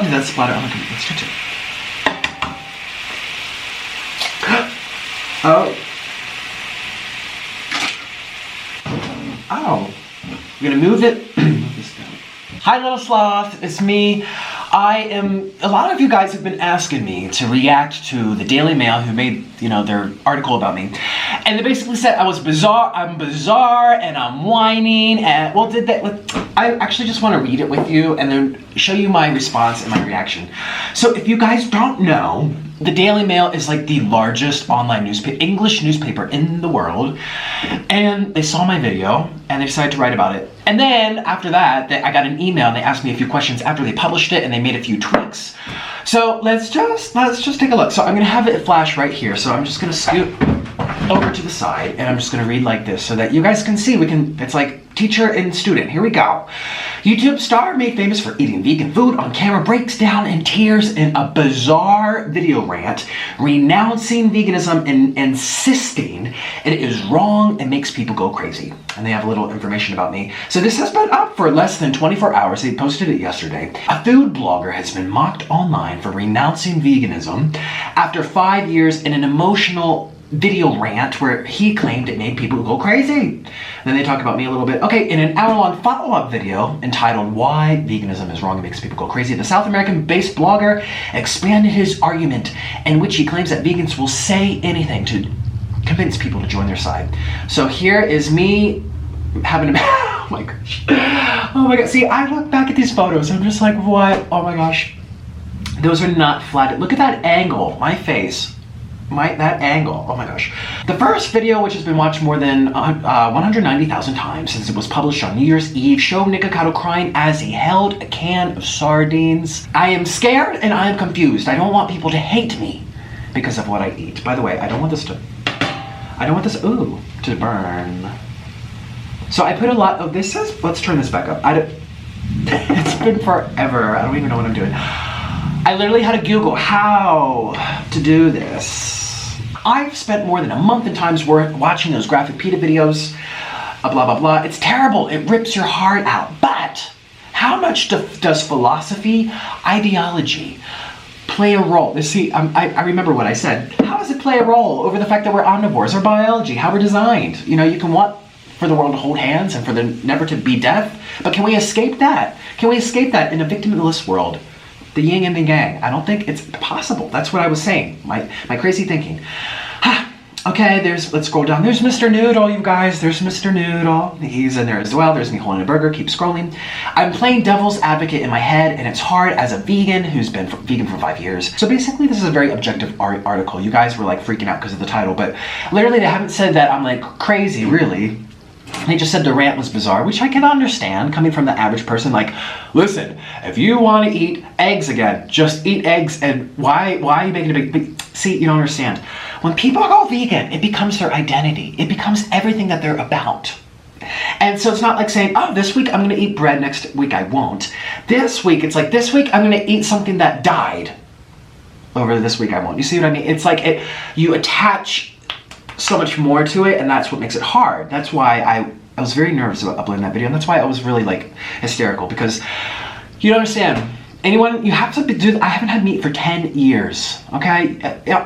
did that splatter? Oh, okay, let's touch it. Oh. Oh. I'm gonna move it. Hi, little sloth. It's me. A lot of you guys have been asking me to react to the Daily Mail, who made, their article about me. And they basically said I was bizarre, I'm bizarre, and I'm whining, and, well, I actually just want to read it with you and then show you my response and my reaction. So if you guys don't know, the Daily Mail is like the largest online English newspaper in the world. And they saw my video and they decided to write about it. And then after that, I got an email and they asked me a few questions after they published it and they made a few tweaks. So let's just take a look. So I'm gonna have it flash right here. So I'm just gonna scoot over to the side and I'm just gonna read like this so that you guys can see. It's like teacher and student. Here we go. YouTube star made famous for eating vegan food on camera breaks down in tears in a bizarre video rant, renouncing veganism and insisting it is wrong and makes people go crazy. And they have a little information about me. So this has been up for less than 24 hours. They posted it yesterday. A food blogger has been mocked online for renouncing veganism after 5 years in an emotional video rant where he claimed it made people go crazy. Then they talk about me a little bit. Okay, in an hour-long follow-up video entitled Why Veganism is Wrong and Makes People Go Crazy, the South American-based blogger expanded his argument in which he claims that vegans will say anything to convince people to join their side. So here is me having a oh my gosh. Oh my god. See, I look back at these photos and I'm just like, what? Oh my gosh. Those are not flat. Look at that angle. My face. That angle, oh my gosh. The first video, which has been watched more than 190,000 times since it was published on New Year's Eve, showed Nikocado crying as he held a can of sardines. I am scared and I am confused. I don't want people to hate me because of what I eat. By the way, I don't want this to burn. So I put a lot of this, let's turn this back up. It's been forever. I don't even know what I'm doing. I literally had to Google how to do this. I've spent more than a month and times worth watching those graphic PETA videos, blah, blah, blah. It's terrible. It rips your heart out. But how much does philosophy, ideology play a role? See, I remember what I said. How does it play a role over the fact that we're omnivores or biology, how we're designed? You can want for the world to hold hands and for there never to be death, but can we escape that? Can we escape that in a victimless world? The yin and the yang. I don't think it's possible. That's what I was saying. My crazy thinking. Okay, let's scroll down. There's Mr. Noodle, you guys. There's Mr. Noodle. He's in there as well. There's me holding a burger. Keep scrolling. I'm playing devil's advocate in my head, and it's hard as a vegan who's been vegan for 5 years. So basically, this is a very objective article. You guys were like freaking out because of the title, but literally they haven't said that I'm like crazy, really. They just said the rant was bizarre, which I can understand coming from the average person. Like, listen, if you want to eat eggs again, just eat eggs. And why are you making a big... See, you don't understand. When people go vegan, it becomes their identity. It becomes everything that they're about. And so it's not like saying, oh, this week I'm going to eat bread, next week I won't. This week, it's like, this week I'm going to eat something that died. Over this week I won't. You see what I mean? It's like you attach so much more to it, and that's what makes it hard. That's why I was very nervous about uploading that video, and that's why I was really like hysterical, because you don't understand. You have to do. I haven't had meat for 10 years. Okay,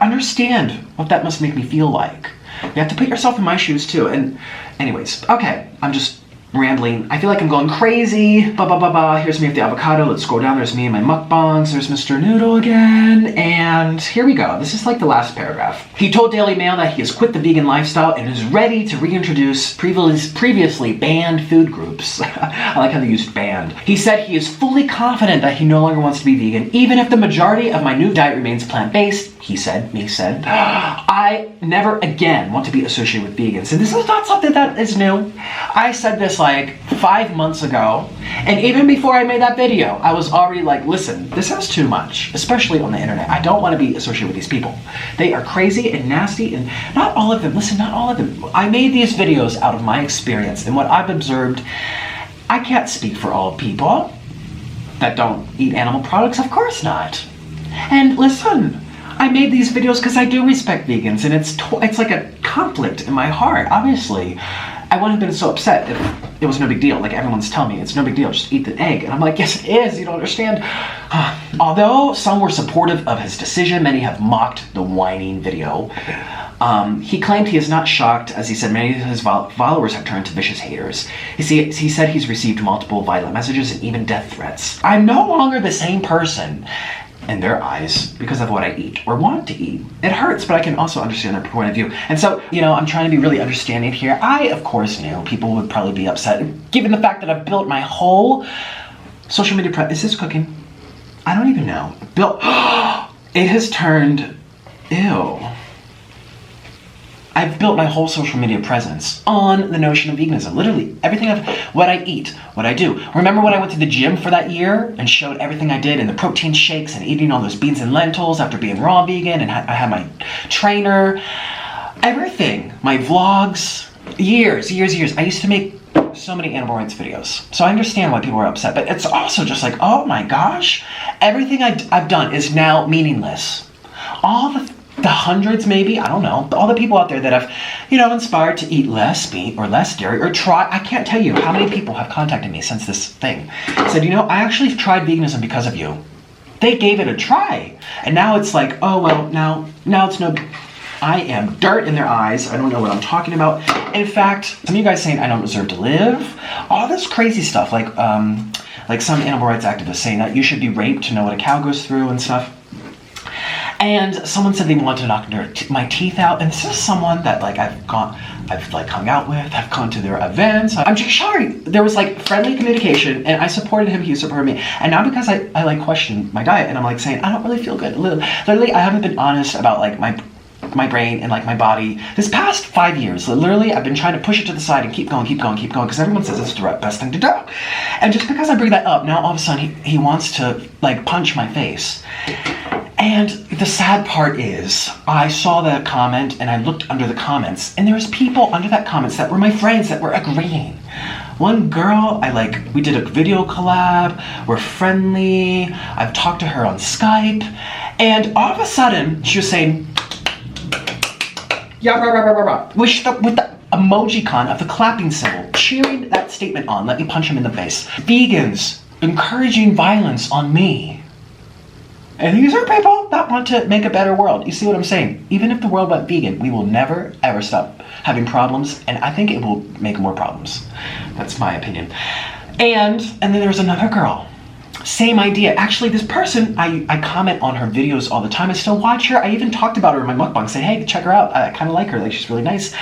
understand what that must make me feel like. You have to put yourself in my shoes too. And anyways, okay, I'm just rambling. I feel like I'm going crazy. Blah, blah, blah, blah. Here's me with the avocado. Let's scroll down. There's me and my mukbangs. There's Mr. Noodle again. And here we go. This is like the last paragraph. He told Daily Mail that he has quit the vegan lifestyle and is ready to reintroduce previously banned food groups. I like how they used banned. He said he is fully confident that he no longer wants to be vegan, even if the majority of my new diet remains plant-based. He said, I never again want to be associated with vegans. And this is not something that is new. I said this like 5 months ago, and even before I made that video, I was already like, listen, this is too much, especially on the internet. I don't want to be associated with these people. They are crazy and nasty, and not all of them, listen, not all of them. I made these videos out of my experience and what I've observed. I can't speak for all people that don't eat animal products, of course not. And listen, I made these videos because I do respect vegans, and it's like a conflict in my heart, obviously. I wouldn't have been so upset if it was no big deal. Like everyone's telling me, it's no big deal, just eat the egg. And I'm like, yes it is, you don't understand. Although some were supportive of his decision, many have mocked the whining video. He claimed he is not shocked, as he said many of his followers have turned to vicious haters. He said he's received multiple violent messages and even death threats. I'm no longer the same person in their eyes because of what I eat or want to eat. It hurts, but I can also understand their point of view. And so, I'm trying to be really understanding here. I, of course, knew people would probably be upset, given the fact that I've built my whole social media is this cooking? I don't even know. It has turned, ew. I've built my whole social media presence on the notion of veganism. Literally, everything what I eat, what I do. Remember when I went to the gym for that year and showed everything I did and the protein shakes and eating all those beans and lentils after being raw vegan, and I had my trainer, everything, my vlogs, years. I used to make so many animal rights videos. So I understand why people are upset, but it's also just like, oh my gosh, everything I've done is now meaningless. All the hundreds, maybe, I don't know, all the people out there that have, inspired to eat less meat or less dairy or try, I can't tell you how many people have contacted me since this thing. Said, I actually tried veganism because of you. They gave it a try. And now it's like, oh, well, now it's no, I am dirt in their eyes. I don't know what I'm talking about. In fact, some of you guys saying I don't deserve to live. All this crazy stuff, like some animal rights activists saying that you should be raped to know what a cow goes through and stuff. And someone said they wanted to knock my teeth out, and this is someone that I've hung out with, I've gone to their events. I'm just sorry. There was friendly communication, and I supported him, he supported me. And now because I questioned my diet, and I'm saying I don't really feel good. Literally, I haven't been honest about my brain and my body this past 5 years. Literally, I've been trying to push it to the side and keep going because everyone says it's the best thing to do. And just because I bring that up, now all of a sudden he wants to punch my face. And the sad part is, I saw that comment and I looked under the comments, and there was people under that comments that were my friends that were agreeing. One girl, we did a video collab, we're friendly, I've talked to her on Skype, and all of a sudden, she was saying, yeah, rah, rah, rah, rah, rah, with the emoji con of the clapping symbol, cheering that statement on, let me punch him in the face. Vegans encouraging violence on me. And these are people that want to make a better world. You see what I'm saying? Even if the world went vegan, we will never, ever stop having problems. And I think it will make more problems. That's my opinion. And then there's another girl. Same idea. Actually, this person, I comment on her videos all the time. I still watch her. I even talked about her in my mukbang, saying, hey, check her out. I kind of like her. She's really nice.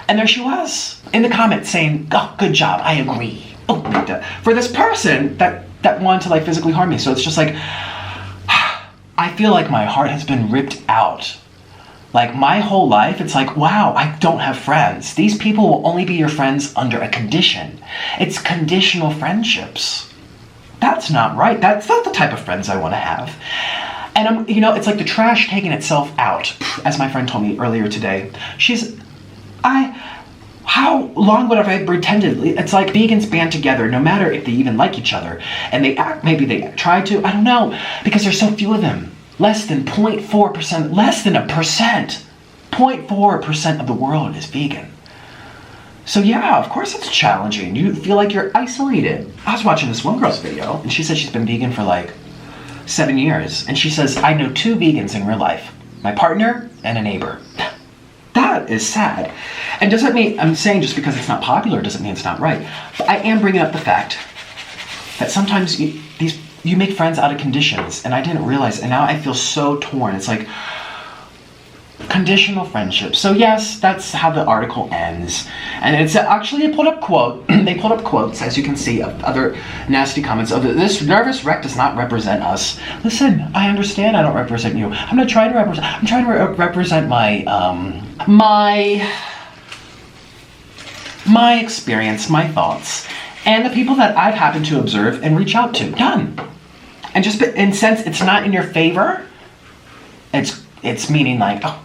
And there she was in the comments saying, oh, good job. I agree. Oh, for this person that wanted to physically harm me. So it's just I feel like my heart has been ripped out. My whole life, it's wow, I don't have friends. These people will only be your friends under a condition. It's conditional friendships. That's not right. That's not the type of friends I want to have. And it's like the trash taking itself out, as my friend told me earlier today. How long would I have pretended? It's like vegans band together, no matter if they even like each other. And maybe they try to, I don't know, because there's so few of them. Less than 0.4%, less than 1%. 0.4% of the world is vegan. So yeah, of course it's challenging. You feel like you're isolated. I was watching this one girl's video, and she said she's been vegan for 7 years. And she says, I know 2 vegans in real life. My partner and a neighbor. That is sad. And doesn't mean, I'm saying just because it's not popular doesn't mean it's not right. But I am bringing up the fact that sometimes you make friends out of conditions, and I didn't realize, and now I feel so torn. It's conditional friendship. So yes, that's how the article ends. And it's actually they pulled up quotes, as you can see, of other nasty comments of this nervous wreck does not represent us. Listen, I understand I don't represent you. I'm not trying to represent, I'm trying to represent my experience, my thoughts, and the people that I've happened to observe and reach out to. Done. And just in sense it's not in your favor, it's meaning oh,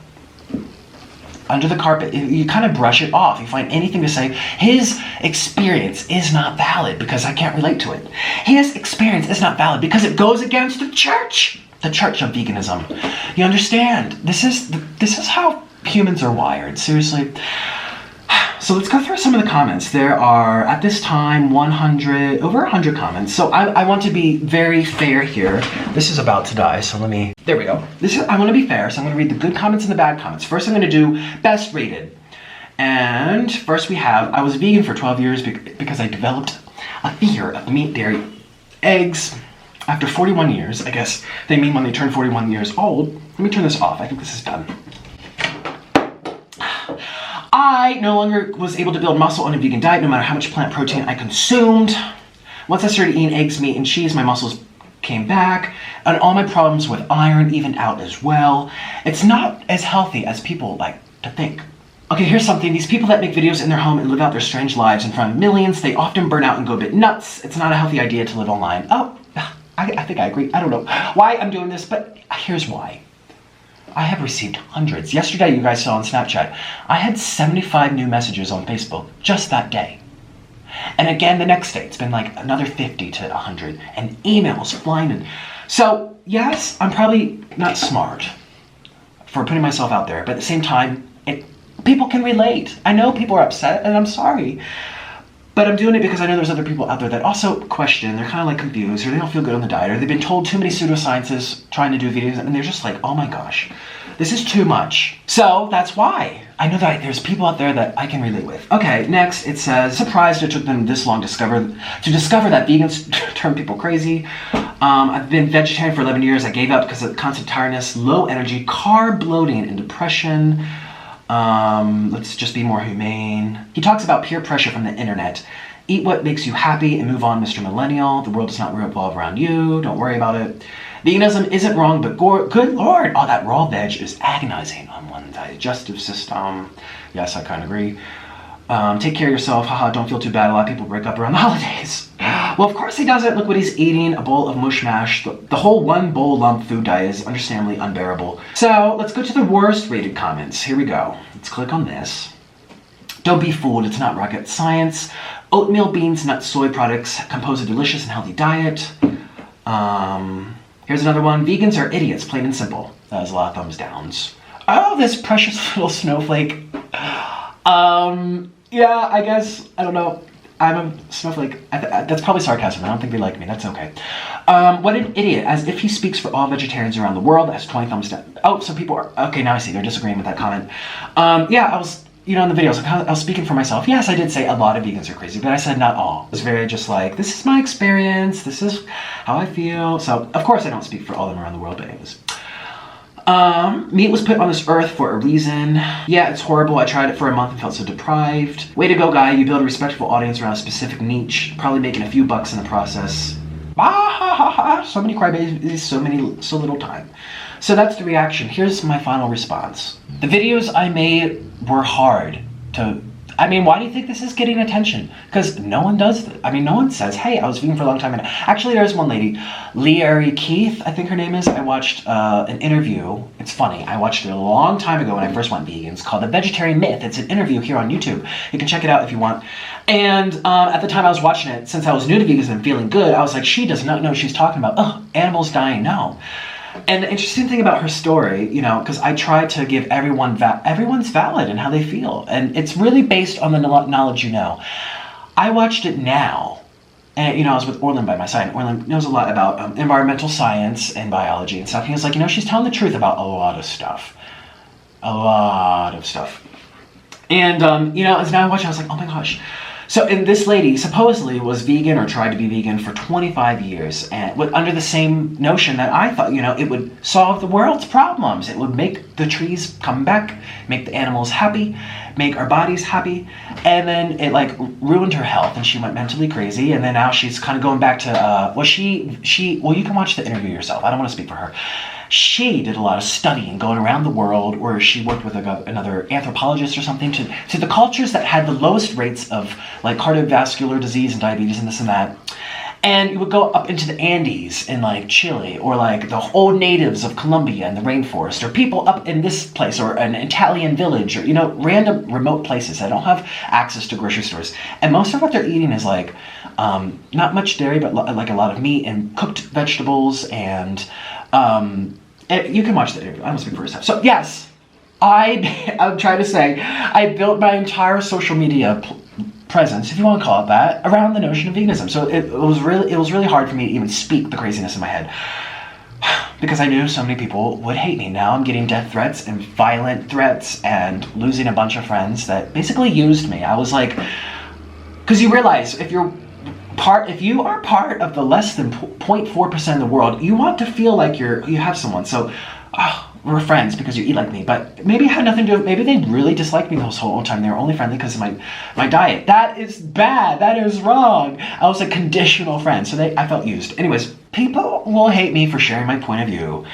under the carpet, you kind of brush it off. You find anything to say, his experience is not valid because I can't relate to it. His experience is not valid because it goes against the church of veganism. You understand? This is how humans are wired, seriously. So let's go through some of the comments. There are, at this time, over 100 comments. So I want to be very fair here. This is about to die, so there we go. I want to be fair, so I'm going to read the good comments and the bad comments. First, I'm going to do best rated. And first we have, I was vegan for 12 years because I developed a fear of meat, dairy, eggs. After 41 years, I guess they mean when they turn 41 years old. Let me turn this off. I think this is done. I no longer was able to build muscle on a vegan diet no matter how much plant protein I consumed. Once I started eating eggs, meat, and cheese, my muscles came back, and all my problems with iron evened out as well. It's not as healthy as people like to think. Okay, here's something. These people that make videos in their home and live out their strange lives in front of millions, they often burn out and go a bit nuts. It's not a healthy idea to live online. Oh, I think I agree. I don't know why I'm doing this, but here's why. I have received hundreds. Yesterday, you guys saw on Snapchat, I had 75 new messages on Facebook just that day. And again, the next day, it's been like another 50 to 100, and emails flying in. So, yes, I'm probably not smart for putting myself out there, but at the same time, people can relate. I know people are upset, and I'm sorry. But I'm doing it because I know there's other people out there that also question, they're kind of like confused, or they don't feel good on the diet, or they've been told too many pseudosciences trying to do videos, and they're just like, oh my gosh, this is too much. So that's why. I know that there's people out there that I can relate with. Okay, next it says, surprised it took them this long to discover that vegans turn people crazy. I've been vegetarian for 11 years. I gave up because of constant tiredness, low energy, carb bloating, and depression. Let's just be more humane. He talks about peer pressure from the internet. Eat what makes you happy and move on, Mr. Millennial. The world does not revolve around you. Don't worry about it. Veganism isn't wrong, but good Lord. Oh, that raw veg is agonizing on one's digestive system. Yes, I kind of agree. Take care of yourself. Haha, don't feel too bad. A lot of people break up around the holidays. Well, of course he doesn't. Look what he's eating. A bowl of mush mash. The whole one bowl lump food diet is understandably unbearable. So let's go to the worst rated comments. Here we go. Let's click on this. Don't be fooled. It's not rocket science. Oatmeal, beans, nuts, soy products compose a delicious and healthy diet. Here's another one. Vegans are idiots, plain and simple. That has a lot of thumbs downs. Oh, this precious little snowflake. Yeah, I guess, I don't know. I'm a snowflake. That's probably sarcasm. I don't think they like me. That's okay. What an idiot. As if he speaks for all vegetarians around the world. That's 20 thumbs down. Oh, so people are... Okay, now I see. They're disagreeing with that comment. Yeah, I was... You know, in the videos, I was speaking for myself. Yes, I did say a lot of vegans are crazy, but I said not all. It was very just like, this is my experience. This is how I feel. So, of course, I don't speak for all of them around the world, but anyways. Meat was put on this earth for a reason. Yeah, it's horrible. I tried it for a month and felt so deprived. Way to go, guy. You build a respectable audience around a specific niche, probably making a few bucks in the process. Ah, ha, ha, ha. So many crybabies, so little time. So that's the reaction. Here's my final response. The videos I made were hard to... I mean, why do you think this is getting attention? Because no one does this. I mean, no one says, hey, I was vegan for a long time. And actually, there's one lady, Leary Keith, I think her name is. I watched an interview. It's funny. I watched it a long time ago when I first went vegan. It's called The Vegetarian Myth. It's an interview here on YouTube. You can check it out if you want. And at the time I was watching it, since I was new to veganism and feeling good, I was like, she does not know what she's talking about. Oh, animals dying, no. And the interesting thing about her story, you know, because I try to give everyone's valid in how they feel. And it's really based on the knowledge you know. I watched it now. And, you know, I was with Orlin by my side. And Orlin knows a lot about environmental science and biology and stuff. He was like, you know, she's telling the truth about a lot of stuff. A lot of stuff. And, you know, as now I watch it, I was like, oh my gosh. So, and this lady supposedly was vegan or tried to be vegan for 25 years and under the same notion that I thought, you know, it would solve the world's problems. It would make the trees come back, make the animals happy, make our bodies happy. And then it like ruined her health and she went mentally crazy. And then now she's kind of going back to, well, you can watch the interview yourself. I don't want to speak for her. She did a lot of studying going around the world, or she worked with another anthropologist or something to the cultures that had the lowest rates of like cardiovascular disease and diabetes and this and that. And you would go up into the Andes in like Chile, or like the old natives of Colombia and the rainforest, or people up in this place, or an Italian village, or, you know, random remote places that don't have access to grocery stores. And most of what they're eating is like, not much dairy, but like a lot of meat and cooked vegetables and, you can watch the interview. I don't speak for yourself. So yes, I'm trying to say, I built my entire social media presence, if you want to call it that, around the notion of veganism. So it was really hard for me to even speak the craziness in my head. Because I knew so many people would hate me. Now I'm getting death threats and violent threats and losing a bunch of friends that basically used me. I was like, because you realize if you are part of the less than 0.4% of the world, you want to feel like you have someone. So we're friends because you eat like me, but maybe it had nothing to do. Maybe they really disliked me the whole time. They were only friendly because of my diet. That is bad. That is wrong. I was a conditional friend, so I felt used. Anyways, people will hate me for sharing my point of view,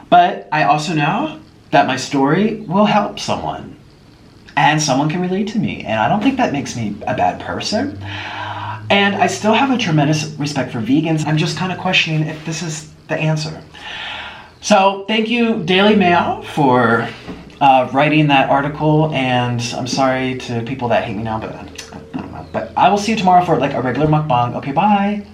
but I also know that my story will help someone, and someone can relate to me, and I don't think that makes me a bad person. And I still have a tremendous respect for vegans. I'm just kind of questioning if this is the answer. So thank you, Daily Mail, for writing that article, and I'm sorry to people that hate me now, but I don't know. But I will see you tomorrow for like a regular mukbang. Okay, bye.